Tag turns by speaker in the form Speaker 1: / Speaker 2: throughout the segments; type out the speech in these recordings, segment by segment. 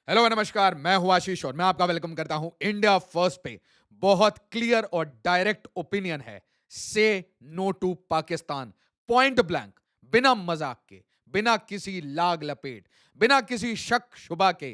Speaker 1: Hello नमस्कार, मैं हूं आशीष और मैं आपका वेलकम करता हूं इंडिया फर्स्ट पे। बहुत क्लियर और डायरेक्ट ओपिनियन है। Say no to Pakistan, point blank, बिना मजाक के, बिना किसी लाग लपेट, बिना किसी शक शुबा के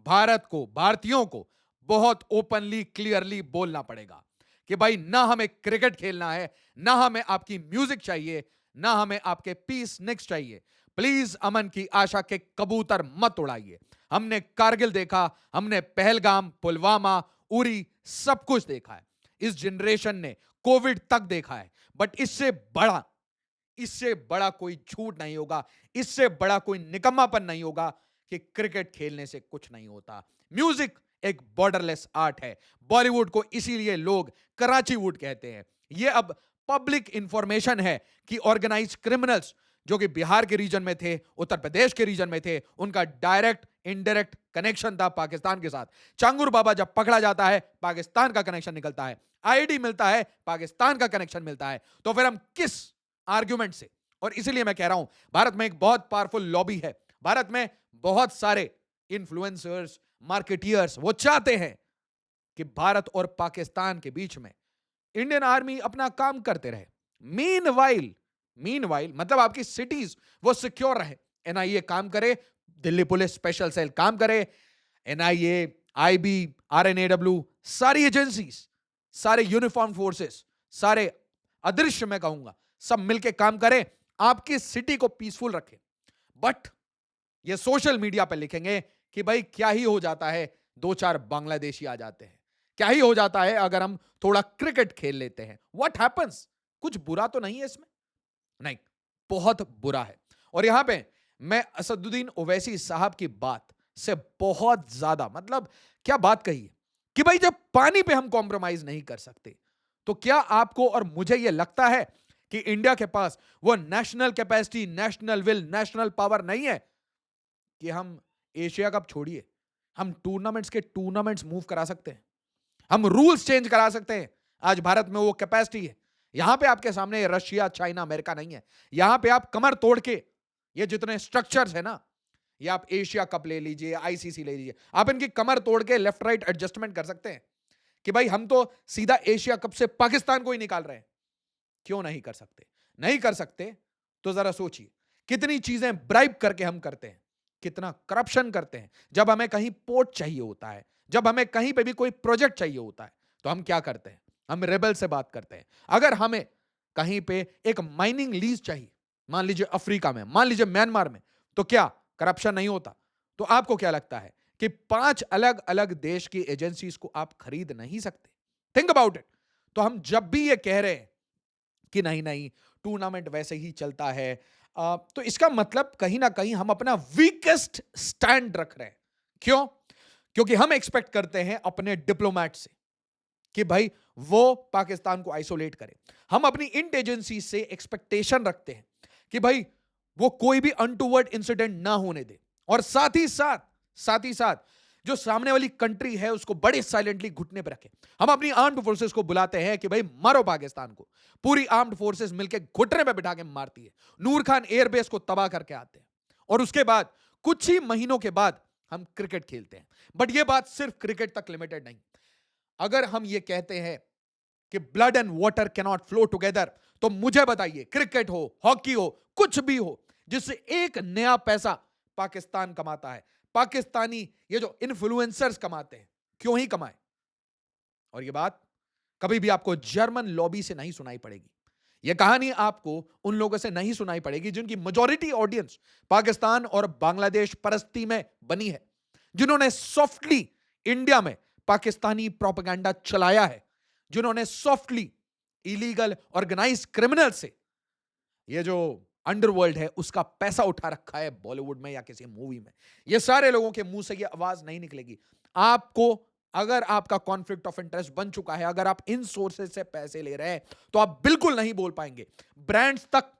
Speaker 1: भारत को, भारतीयों को बहुत ओपनली क्लियरली बोलना पड़ेगा कि भाई ना हमें क्रिकेट खेलना है, ना हमें आपकी म्यूजिक चाहिए, ना हमें आपके पीस निक्स चाहिए। प्लीज अमन की आशा के कबूतर मत उड़ाइए। हमने कारगिल देखा, हमने पहलगाम, पुलवामा, उरी सब कुछ देखा है। इस जनरेशन ने कोविड तक देखा है। बट इससे बड़ा कोई झूठ नहीं होगा, इससे बड़ा कोई निकम्मापन नहीं होगा कि क्रिकेट खेलने से कुछ नहीं होता। म्यूजिक एक बॉर्डरलेस आर्ट है। बॉलीवुड को इसीलिए लोग कराची वुड कहते हैं। यह अब पब्लिक इंफॉर्मेशन है कि ऑर्गेनाइज क्रिमिनल्स जो कि बिहार के रीजन में थे, उत्तर प्रदेश के रीजन में थे, उनका डायरेक्ट इनडायरेक्ट कनेक्शन था पाकिस्तान के साथ। चांगुर बाबा जब पकड़ा जाता है, पाकिस्तान का कनेक्शन निकलता है। आईडी मिलता है, पाकिस्तान का कनेक्शन मिलता है। तो फिर हम किस आर्ग्यूमेंट से? और इसीलिए मैं कह रहा हूं, भारत में एक बहुत पावरफुल लॉबी है। भारत में बहुत सारे इन्फ्लुएंसर्स, मार्केटियर्स वो चाहते हैं कि भारत और पाकिस्तान के बीच में इंडियन आर्मी अपना काम करते रहे। मीनवाइल मीनवाइल मतलब आपकी सिटीज वो सिक्योर रहे, एनआईए काम करे, दिल्ली पुलिस स्पेशल सेल काम करे, एनआईए, आईबी, आरएनएडब्ल्यू, सारी एजेंसीज, सारे यूनिफॉर्म फोर्सेस, सारे अदृश्य मैं कहूंगा, सब मिलके काम करें, आपकी सिटी को पीसफुल रखें। बट ये सोशल मीडिया पे लिखेंगे कि भाई क्या ही हो जाता है, दो चार बांग्लादेशी आ जाते हैं, क्या ही हो जाता है अगर हम थोड़ा क्रिकेट खेल लेते हैं, व्हाट हैपेंस? कुछ बुरा तो नहीं है इसमें? नहीं, बहुत बुरा है। और यहां पे मैं असदुद्दीन ओवैसी साहब की बात से बहुत ज्यादा, मतलब क्या बात कही है कि भाई जब पानी पे हम कॉम्प्रोमाइज नहीं कर सकते, तो क्या आपको और मुझे यह लगता है कि इंडिया के पास वो national capacity, national will, national power नहीं है कि हम एशिया कप छोड़िए, हम टूर्नामेंट्स के टूर्नामेंट्स मूव करा सकते हैं, हम रूल्स चेंज करा सकते हैं। आज भारत में वो कैपेसिटी है। यहां पे आपके सामने रशिया, चाइना, अमेरिका नहीं है। यहां पे आप कमर तोड़ के, ये जितने स्ट्रक्चर्स है ना, ये आप एशिया कप ले लीजिए, आईसीसी ले लीजिए, आप इनकी कमर तोड़ के लेफ्ट राइट एडजस्टमेंट कर सकते हैं कि भाई हम तो सीधा एशिया कप से पाकिस्तान को ही निकाल रहे हैं। क्यों नहीं कर सकते? नहीं कर सकते तो जरा सोचिए, कितनी चीजें ब्राइब करके हम करते हैं, कितना करप्शन करते हैं। जब हमें कहीं पोर्ट चाहिए होता है, जब हमें कहीं पे भी कोई प्रोजेक्ट चाहिए होता है, तो हम क्या करते हैं? हम रेबल से बात करते हैं। अगर हमें कहीं पे एक माइनिंग लीज चाहिए, मान लीजिए अफ्रीका में, मान लीजिए म्यांमार में, तो क्या करप्शन नहीं होता? तो आपको क्या लगता है कि 5 अलग अलग देश की एजेंसीज को आप खरीद नहीं सकते? Think about it. तो हम जब भी ये कह रहे हैं कि नहीं नहीं, टूर्नामेंट वैसे ही चलता है, तो इसका मतलब कहीं ना कहीं हम अपना वीकेस्ट स्टैंड रख रहे हैं। क्यों? क्योंकि हम एक्सपेक्ट करते हैं अपने डिप्लोमेट से कि भाई वो पाकिस्तान को आइसोलेट करे। हम अपनी इंटेलिजेंसी से एक्सपेक्टेशन रखते हैं कि भाई वो कोई भी अनटूवर्ड इंसिडेंट ना होने दे, और साथ ही साथ जो सामने वाली कंट्री है उसको बड़े साइलेंटली घुटने पर रखे। हम अपनी आर्म्ड फोर्सेस को बुलाते हैं कि भाई मारो पाकिस्तान को। पूरी आर्म्ड फोर्सेस मिलकर घुटने पे बिठा के मारती है। नूर खान एयरबेस को तबाह करके आते हैं, और उसके बाद कुछ ही महीनों के बाद हम क्रिकेट खेलते हैं। बट ये बात सिर्फ क्रिकेट तक लिमिटेड नहीं। अगर हम ये कहते हैं कि blood and water cannot flow together, तो मुझे बताइए, क्रिकेट हो, हॉकी हो, कुछ भी हो, जिससे एक नया पैसा पाकिस्तान कमाता है, पाकिस्तानी ये जो इन्फ्लुएंसर्स कमाते हैं, क्यों ही कमाए? और ये बात कभी भी आपको जर्मन लॉबी से नहीं सुनाई पड़ेगी। यह कहानी आपको उन लोगों से नहीं सुनाई पड़ेगी जिनकी मेजॉरिटी ऑडियंस पाकिस्तान और बांग्लादेश परस्ती में बनी है, जिन्होंने सॉफ्टली इंडिया में पाकिस्तानी प्रोपेगेंडा चलाया है, जिन्होंने सॉफ्टली इलीगल ऑर्गेनाइज क्रिमिनल से ये जो अंडरवर्ल्ड है उसका पैसा उठा रखा है बॉलीवुड में या किसी मूवी में। ये सारे लोगों के मुंह से ये आवाज नहीं निकलेगी। आपको, अगर आपका कॉन्फ्लिक्ट ऑफ इंटरेस्ट बन चुका है, अगर आप इन सोर्सेज से पैसे ले रहे हैं, तो आप बिल्कुल नहीं बोल पाएंगे। ब्रांड्स तक,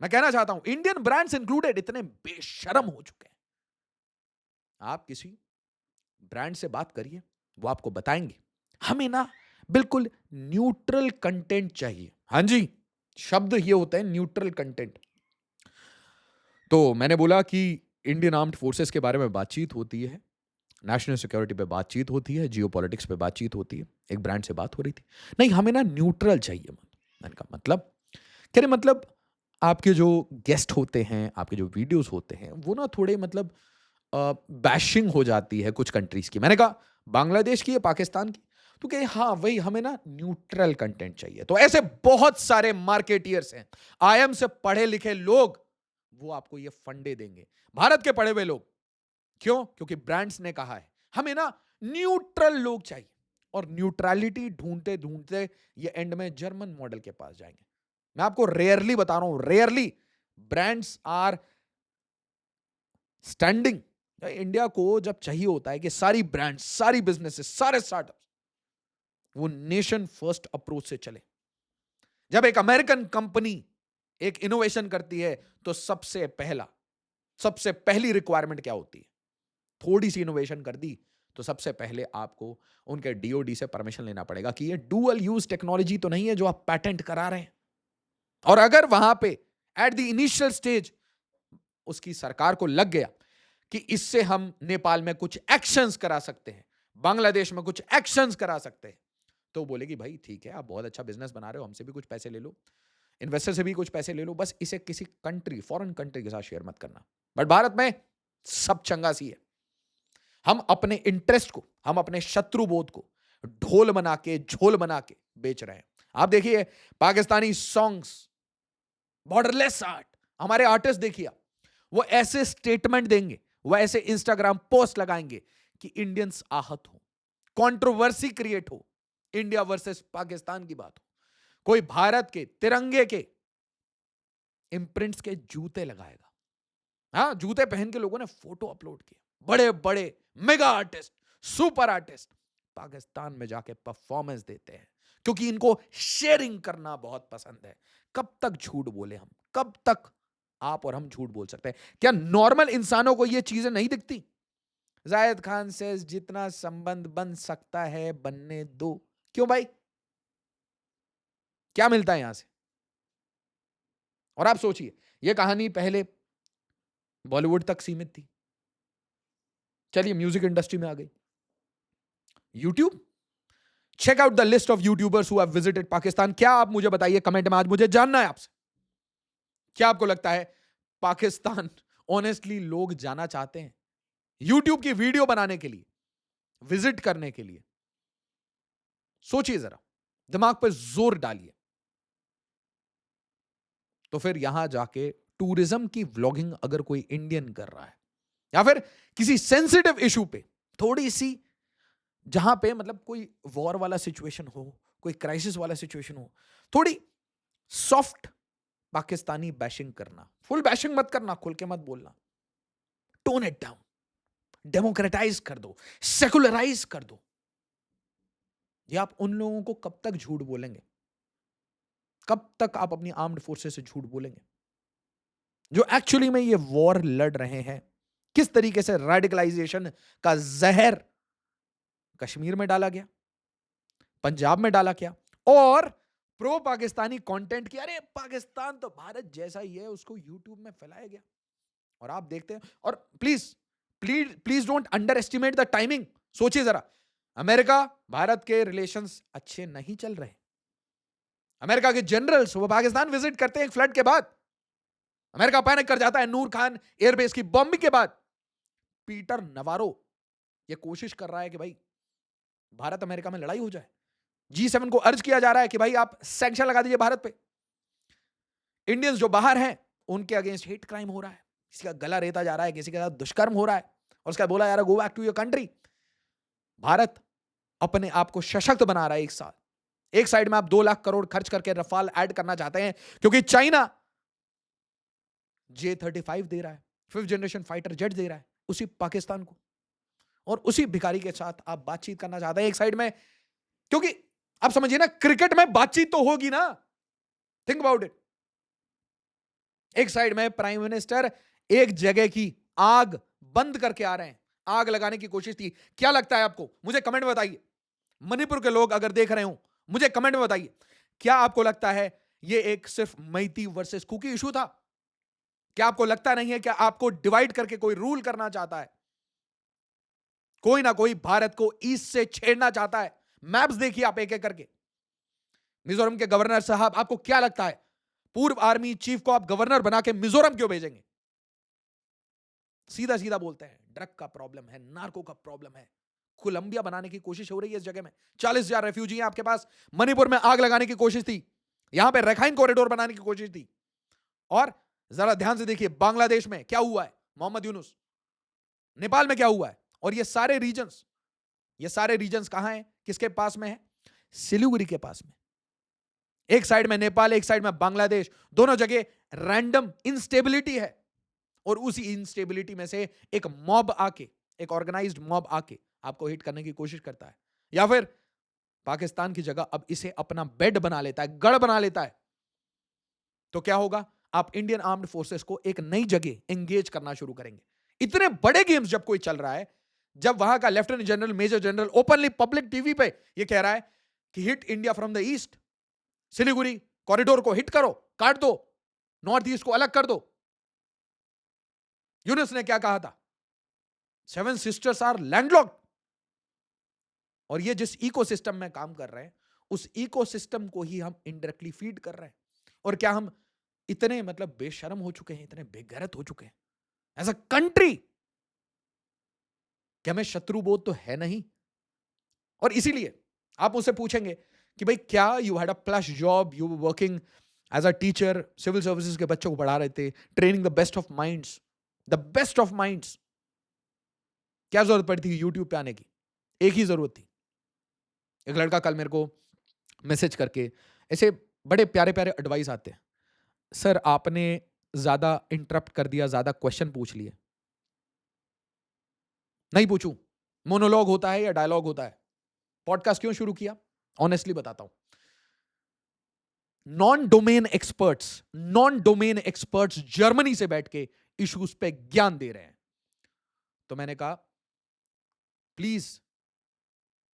Speaker 1: मैं कहना चाहता हूं, इंडियन ब्रांड्स इंक्लूडेड इतने बेशरम हो चुके हैं। आप किसी ब्रांड से बात करिए, वो आपको बताएंगे हमें ना बिल्कुल न्यूट्रल कंटेंट चाहिए। हां जी, शब्द ये होता है न्यूट्रल कंटेंट। तो मैंने बोला कि इंडियन आर्म्ड फोर्सेस के बारे में बातचीत होती है, नेशनल सिक्योरिटी पे बातचीत होती है, जियो पॉलिटिक्स पे बातचीत होती है। एक ब्रांड से बात हो रही थी, नहीं हमें ना न्यूट्रल चाहिए। मैंने कहा मतलब, कह रहे मतलब आपके जो गेस्ट होते हैं, आपके जो वीडियोस होते हैं, वो ना थोड़े मतलब बैशिंग हो जाती है कुछ कंट्रीज की। मैंने कहा बांग्लादेश की या पाकिस्तान की? तो कहे हाँ वही, हमें ना न्यूट्रल कंटेंट चाहिए। तो ऐसे बहुत सारे मार्केटियर्स हैं, आईएम से पढ़े लिखे लोग, वो आपको ये फंडे देंगे, भारत के पढ़े हुए लोग। क्यों? क्योंकि ब्रांड्स ने कहा है हमें ना न्यूट्रल लोग चाहिए। और न्यूट्रलिटी ढूंढते ढूंढते ये एंड में जर्मन मॉडल के पास जाएंगे। मैं आपको रेयरली बता रहा हूं, rarely brands are standing. India को जब चाहिए होता है कि सारी ब्रांड्स, सारी बिजनेसेस, सारे स्टार्टअप वो नेशन फर्स्ट अप्रोच से चले। जब एक अमेरिकन कंपनी एक इनोवेशन करती है तो सबसे पहली रिक्वायरमेंट क्या होती है? थोड़ी सी इनोवेशन कर दी तो सबसे पहले आपको उनके डीओडी से परमिशन लेना पड़ेगा कि ये डुअल यूज टेक्नोलॉजी तो नहीं है जो आप पैटेंट करा रहे हैं। और अगर वहां पे एट द इनिशियल स्टेज उसकी सरकार को लग गया कि इससे हम नेपाल में कुछ एक्शंस करा सकते हैं, बांग्लादेश में कुछ एक्शंस करा सकते हैं, तो बोलेगी भाई ठीक है, आप बहुत अच्छा बिजनेस बना रहे हो, हमसे भी कुछ पैसे ले लो, इन्वेस्टर से भी कुछ पैसे ले लो, बस इसे किसी कंट्री, फॉरेन कंट्री के साथ शेयर मत करना। बट भारत में सब चंगा सी है। हम अपने इंटरेस्ट को, हम अपने शत्रु बोध को ढोल बना के, झोल बना के बेच रहे हैं। आप देखिए पाकिस्तानी सॉन्ग्स, बॉर्डरलेस आर्ट, हमारे आर्टिस्ट देखिए, वो ऐसे स्टेटमेंट देंगे, वो ऐसे इंस्टाग्राम पोस्ट लगाएंगे कि इंडियंस आहत हो, कंट्रोवर्सी क्रिएट हो, इंडिया वर्सेस पाकिस्तान की बात हो, कोई भारत के तिरंगे के इंप्रिंट्स के जूते लगाएगा। हाँ, जूते पहन के लोगों ने फोटो अपलोड किए, बड़े बड़े mega artist, super artist Pakistan में जाके परफॉर्मेंस देते हैं क्योंकि इनको शेयरिंग करना बहुत पसंद है। कब तक झूठ बोले हम? कब तक आप और हम झूठ बोल सकते हैं? क्या नॉर्मल इंसानों को ये चीजें नहीं दिखती? जायद खान से जितना संबंध बन सकता है बनने दो। क्यों भाई? क्या मिलता है यहां से? और आप सोचिए, यह कहानी पहले बॉलीवुड तक सीमित थी, चलिए म्यूजिक इंडस्ट्री में आ गई। YouTube, check out the list of YouTubers who have visited Pakistan. क्या आप मुझे बताइए कमेंट में, आज मुझे जानना है आपसे, क्या आपको लगता है पाकिस्तान ऑनेस्टली लोग जाना चाहते हैं यूट्यूब की वीडियो बनाने के लिए, विजिट करने के लिए? सोचिए जरा, दिमाग पर जोर डालिए। तो फिर यहां जाके टूरिज्म की व्लॉगिंग अगर कोई इंडियन कर रहा है, या फिर किसी सेंसिटिव इशू पे थोड़ी सी, जहां पे मतलब कोई वॉर वाला सिचुएशन हो, कोई क्राइसिस वाला सिचुएशन हो, थोड़ी सॉफ्ट पाकिस्तानी बैशिंग करना, फुल बैशिंग मत करना, खुल के मत बोलना, टोन इट डाउन, डेमोक्रेटाइज कर दो, सेकुलराइज कर दो। ये आप उन लोगों को कब तक झूठ बोलेंगे? कब तक आप अपनी आर्म्ड फोर्सेस से झूठ बोलेंगे जो एक्चुअली में ये वॉर लड़ रहे हैं? किस तरीके से रेडिकलाइजेशन का जहर कश्मीर में डाला गया, पंजाब में डाला गया, और प्रो पाकिस्तानी कंटेंट की, अरे पाकिस्तान तो भारत जैसा ही है, उसको यूट्यूब में फैलाया गया। और आप देखते हैं, और please please please don't under estimate the timing. सोचिए जरा, अमेरिका भारत के रिलेशंस अच्छे नहीं चल रहे, अमेरिका के जनरल्स वो पाकिस्तान विजिट करते हैं एक फ्लड के बाद, अमेरिका पैनिक कर जाता है नूर खान एयरबेस की बॉम्बिंग के बाद। पीटर नवारो ये कोशिश कर रहा है कि भाई भारत अमेरिका में लड़ाई हो जाए, G7 को अर्ज किया जा रहा है कि भाई आप सैंक्शन लगा दीजिए भारत पे। इंडियंस जो बाहर हैं उनके अगेंस्ट हेट क्राइम हो रहा है, किसी का गला रेता जा रहा है, किसी के साथ दुष्कर्म हो रहा है, और उसका बोला जा रहा है go back to your country. Bharat अपने आप को सशक्त बना रहा है। एक साइड में आप 2 लाख करोड़ खर्च करके रफाल ऐड करना चाहते हैं क्योंकि चाइना J-35 दे रहा है, 5th जनरेशन फाइटर जेट दे रहा है उसी पाकिस्तान को, और उसी भिखारी के साथ आप बातचीत करना चाहते हैं एक साइड में। क्योंकि आप समझिए ना, क्रिकेट में बातचीत तो होगी ना, थिंक अबाउट इट। एक साइड में प्राइम मिनिस्टर एक जगह की आग बंद करके आ रहे हैं, आग लगाने की कोशिश थी। क्या लगता है आपको? मुझे कमेंट में बताइए। मणिपुर के लोग अगर देख रहे हो मुझे कमेंट में बताइए, क्या आपको लगता है ये एक सिर्फ मैती वर्सेस कुकी इशू था? क्या आपको लगता नहीं है कि आपको डिवाइड करके कोई रूल करना चाहता है? कोई ना कोई भारत को ईस्ट से छेड़ना चाहता है। मैप्स देखिए आप एक एक करके। मिजोरम के गवर्नर साहब, आपको क्या लगता है पूर्व आर्मी चीफ को आप गवर्नर बना के मिजोरम क्यों भेजेंगे? सीधा सीधा बोलते हैं ड्रग का प्रॉब्लम है, नार्को का प्रॉब्लम है। कोलंबिया बनाने की कोशिश हो रही है इस जगह में। 40,000 रेफ्यूजी हैं आपके पास। मणिपुर में आग लगाने की कोशिश थी, यहां पे रखाइन कॉरिडोर बनाने की कोशिश थी। और जरा ध्यान से देखिए बांग्लादेश में क्या हुआ है, मोहम्मद यूनुस। नेपाल में क्या हुआ है। और ये सारे रीजन्स कहां हैं, किसके पास में है? सिलीगुड़ी के पास में। एक साइड में नेपाल, एक साइड में बांग्लादेश, दोनों जगह रैंडम इंस्टेबिलिटी है। और उसी इंस्टेबिलिटी में से एक मॉब आके, एक ऑर्गेनाइज्ड मॉब आके आपको हिट करने की कोशिश करता है, या फिर पाकिस्तान की जगह अब इसे अपना बेड बना लेता है, गढ़ बना लेता है। तो क्या होगा? आप इंडियन आर्म्ड फोर्सेस को एक नई जगह एंगेज करना शुरू करेंगे। इतने बड़े गेम्स जब कोई चल रहा है, जब वहां का lieutenant general, major general openly public TV पे ये कह रहा है कि hit India from the east, Siliguri corridor को हिट करो, काट दो, नॉर्थ ईस्ट को अलग कर दो। यूनुस ने क्या कहा था? 7 सिस्टर्स आर लैंडलॉक्ड। और ये जिस इकोसिस्टम में काम कर रहे हैं, उस इकोसिस्टम को ही हम इनडायरेक्टली फीड कर रहे हैं। और क्या हम इतने मतलब बेशर्म हो चुके हैं, इतने बेगैरत हो चुके हैं एज अ कंट्री कि हमें शत्रुबोध तो है नहीं। और इसीलिए आप उससे पूछेंगे कि भाई क्या you had a plush job, you working as a teacher, civil services के बच्चों को पढ़ा रहे थे, training the best of minds, क्या जरूरत पड़ी थी यूट्यूब पे आने की? एक ही जरूरत थी। एक लड़का कल मेरे को मैसेज करके, ऐसे बड़े प्यारे प्यारे एडवाइस आते हैं, सर आपने ज्यादा इंटरप्ट कर दिया, ज्यादा क्वेश्चन पूछ लिए। नहीं पूछूं, मोनोलॉग होता है या डायलॉग होता है? पॉडकास्ट क्यों शुरू किया? ऑनेस्टली बताता हूं। नॉन डोमेन एक्सपर्ट्स जर्मनी से बैठ के इश्यूज पे ज्ञान दे रहे हैं। तो मैंने कहा please,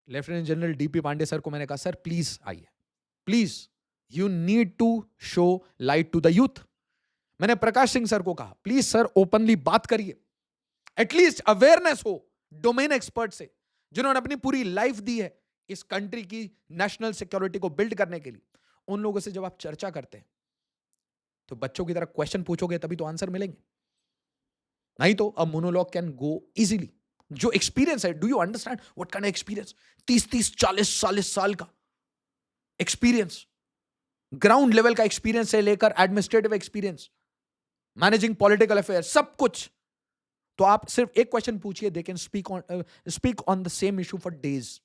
Speaker 1: lieutenant general DP Pandey sir को मैंने कहा सर प्लीज आइए, please you need to show light to the youth. मैंने प्रकाश सिंह सर को कहा प्लीज सर ओपनली बात करिए, एटलीस्ट अवेयरनेस हो डोमेन एक्सपर्ट से, जिन्होंने अपनी पूरी लाइफ दी है इस कंट्री की नेशनल सिक्योरिटी को बिल्ड करने के लिए। उन लोगों से जब आप चर्चा करते हैं तो बच्चों की तरह क्वेश्चन पूछोगे तभी तो आंसर मिलेंगे, नहीं तो अ मोनोलॉग कैन गो इजीली। जो एक्सपीरियंस है, do you understand what kind of experience? 30-40 साल का एक्सपीरियंस, ग्राउंड लेवल का एक्सपीरियंस से लेकर administrative experience, managing political affair, सब कुछ। तो आप सिर्फ एक क्वेश्चन पूछिए, they can speak on the same issue for days.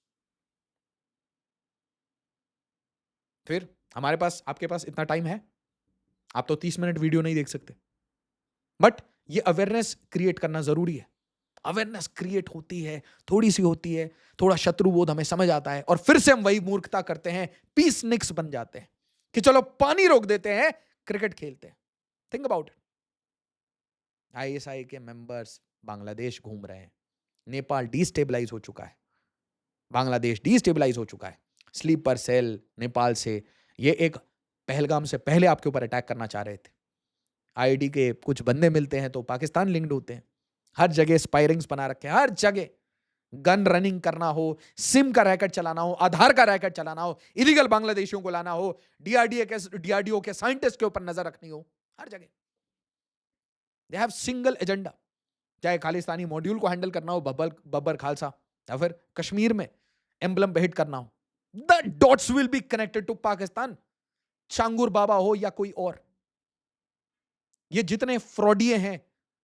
Speaker 1: फिर हमारे पास, आपके पास इतना टाइम है, आप तो 30 मिनट वीडियो नहीं देख सकते, बट ये अवेयरनेस क्रिएट करना जरूरी है। अवेयरनेस क्रिएट होती है, थोड़ी सी होती है, थोड़ा शत्रुबोध हमें समझ आता है, और फिर से हम वही मूर्खता करते हैं, पीस निक्स बन जाते हैं कि चलो पानी रोक देते हैं, क्रिकेट खेलते हैं। Think about it. आईएसआई के मेंबर्स बांग्लादेश घूम रहे हैं, नेपाल डिस्टेबलाइज हो चुका है, बांग्लादेश डिस्टेबलाइज हो चुका है। स्लीपर सेल नेपाल से, ये एक पहलगाम से पहले आपके ऊपर अटैक करना चाह रहे थे। आईडी के कुछ बंदे मिलते हैं तो पाकिस्तान लिंक्ड होते हैं। हर जगह स्पायरिंग्स बना रखे हैं, हर जगह गन रनिंग करना हो, सिम का रैकेट चलाना हो, आधार का रैकेट चलाना हो, इलीगल बांग्लादेशियों को लाना हो, डीआरडीओ के साइंटिस्ट के ऊपर नजर रखनी हो, हर जगह दे हैव सिंगल एजेंडा। चाहे खालिस्तानी मॉड्यूल को हैंडल करना हो, बब्बर खालसा, या फिर कश्मीर में एम्बलम पे हिट करना हो, the dots will be connected to Pakistan. Changur Baba हो या कोई और, ये जितने फ्रॉडिये हैं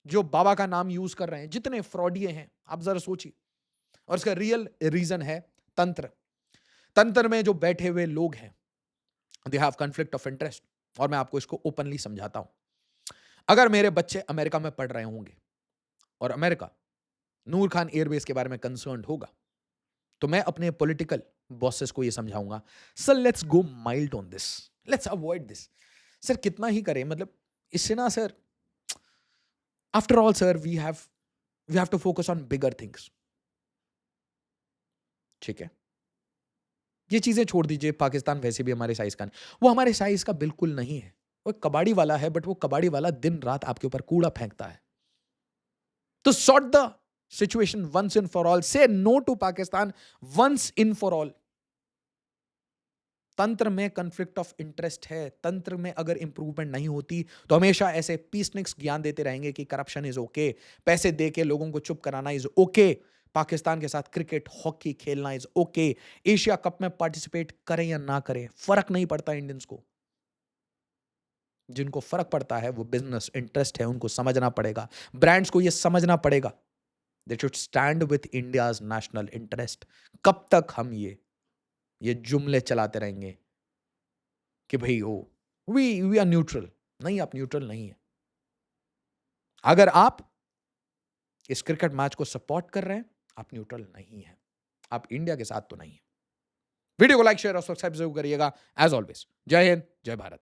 Speaker 1: जो बाबा का नाम यूज कर रहे हैं, जितने फ्रॉडिये हैं, आप जरा सोचिए। और इसका रियल रीजन है तंत्र। तंत्र में जो बैठे हुए लोग हैं, they have conflict of interest. और मैं आपको इसको ओपनली समझाता हूं। अगर मेरे बच्चे अमेरिका में पढ़ रहे होंगे और अमेरिका नूर खान एयरबेस के बारे में कंसर्न्ड होगा, तो मैं अपने पॉलिटिकल बॉसेस को यह समझाऊंगा, sir let's go mild on this, let's avoid this. Sir कितना ही करें, मतलब इससे ना sir, after all sir we have to focus on bigger things. ठीक है, ये चीजें छोड़ दीजिए, पाकिस्तान वैसे भी हमारे साइज का नहीं, वो हमारे साइज का बिल्कुल नहीं है। वो कबाड़ी वाला है, बट वो कबाड़ी वाला दिन रात आपके ऊपर कूड़ा फेंकता है। तो sort the situation once in for all, say no to Pakistan once in for all. तंत्र में कॉन्फ्लिक्ट ऑफ इंटरेस्ट है, तंत्र में अगर इंप्रूवमेंट नहीं होती तो हमेशा ऐसे पीसनिक्स ज्ञान देते रहेंगे कि करप्शन इज ओके, पैसे दे के लोगों को चुप कराना इज ओके, पाकिस्तान के साथ क्रिकेट हॉकी खेलना इज ओके, एशिया कप में पार्टिसिपेट करें या ना करें फर्क नहीं पड़ता इंडियंस को। जिनको फर्क पड़ता है वो बिजनेस इंटरेस्ट है, उनको समझना पड़ेगा, ब्रांड्स को ये समझना पड़ेगा, they should stand with India's national interest. कब तक हम ये जुमले चलाते रहेंगे कि भाई ओ वी आर न्यूट्रल? नहीं, आप न्यूट्रल नहीं है। अगर आप इस क्रिकेट मैच को सपोर्ट कर रहे हैं, आप न्यूट्रल नहीं है, आप इंडिया के साथ तो नहीं है। वीडियो को लाइक शेयर और सब्सक्राइब जरूर करिएगा। एज ऑलवेज, जय हिंद, जय भारत।